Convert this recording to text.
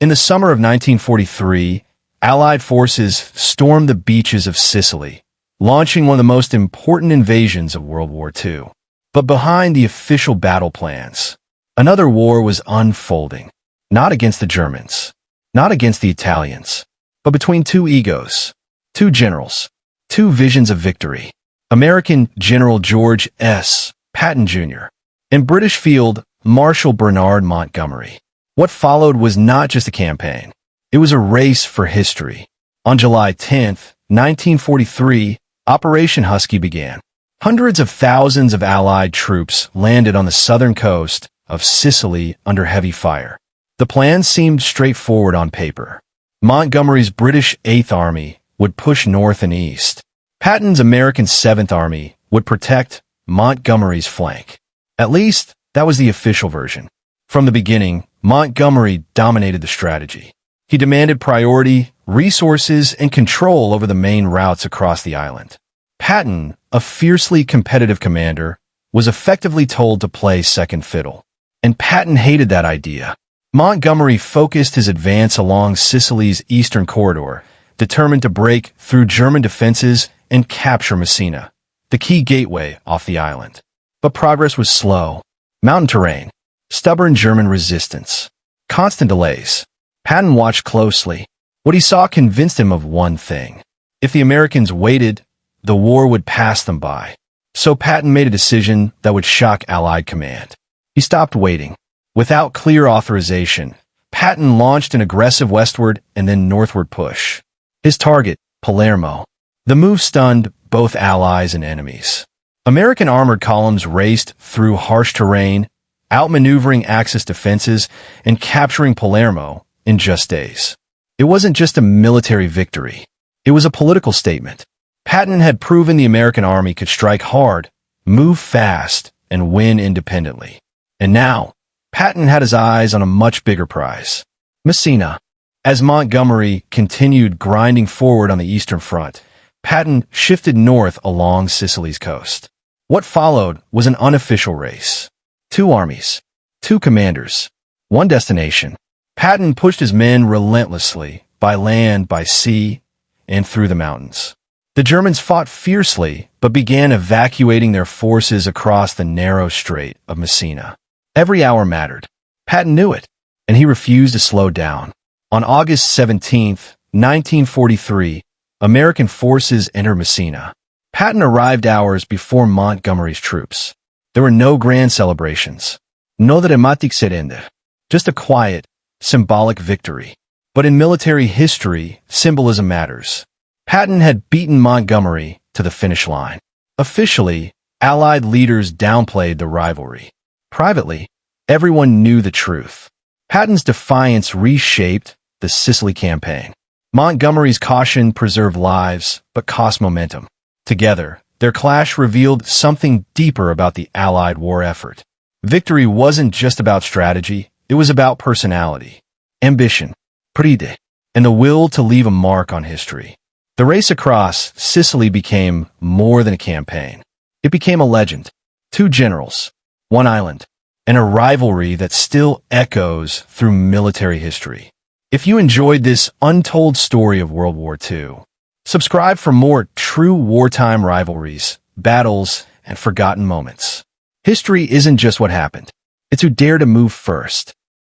In the summer of 1943, Allied forces stormed the beaches of Sicily, launching one of the most important invasions of World War II. But behind the official battle plans, another war was unfolding, not against the Germans, not against the Italians, but between two egos, two generals, two visions of victory. American General George S. Patton Jr. and British Field Marshal Bernard Montgomery. What followed was not just a campaign. It was a race for history. On July 10, 1943, Operation Husky began. Hundreds of thousands of Allied troops landed on the southern coast of Sicily under heavy fire. The plan seemed straightforward on paper. Montgomery's British 8th Army would push north and east. Patton's American 7th Army would protect Montgomery's flank. At least, that was the official version. From the beginning, Montgomery dominated the strategy. He demanded priority, resources, and control over the main routes across the island. Patton, a fiercely competitive commander, was effectively told to play second fiddle. And Patton hated that idea. Montgomery focused his advance along Sicily's eastern corridor, determined to break through German defenses and capture Messina, the key gateway off the island. But progress was slow. Mountain terrain, stubborn German resistance, constant delays. Patton watched closely. What he saw convinced him of one thing. If the Americans waited, the war would pass them by. So Patton made a decision that would shock Allied command. He stopped waiting. Without clear authorization, Patton launched an aggressive westward and then northward push. His target, Palermo. The move stunned both allies and enemies. American armored columns raced through harsh terrain, outmaneuvering Axis defenses and capturing Palermo in just days. It wasn't just a military victory. It was a political statement. Patton had proven the American army could strike hard, move fast, and win independently. And now, Patton had his eyes on a much bigger prize. Messina. As Montgomery continued grinding forward on the Eastern Front, Patton shifted north along Sicily's coast. What followed was an unofficial race. Two armies, two commanders, one destination. Patton pushed his men relentlessly, by land, by sea, and through the mountains. The Germans fought fiercely, but began evacuating their forces across the narrow strait of Messina. Every hour mattered. Patton knew it, and he refused to slow down. On August 17, 1943, American forces entered Messina. Patton arrived hours before Montgomery's troops. There were no grand celebrations. No dramatic serende. Just a quiet, symbolic victory. But in military history, symbolism matters. Patton had beaten Montgomery to the finish line. Officially, Allied leaders downplayed the rivalry. Privately, everyone knew the truth. Patton's defiance reshaped the Sicily campaign. Montgomery's caution preserved lives, but cost momentum. Together, their clash revealed something deeper about the Allied war effort. Victory wasn't just about strategy, it was about personality, ambition, pride, and the will to leave a mark on history. The race across Sicily became more than a campaign. It became a legend. Two generals, one island, and a rivalry that still echoes through military history. If you enjoyed this untold story of World War II, subscribe for more true wartime rivalries, battles, and forgotten moments. History isn't just what happened. It's who dared to move first.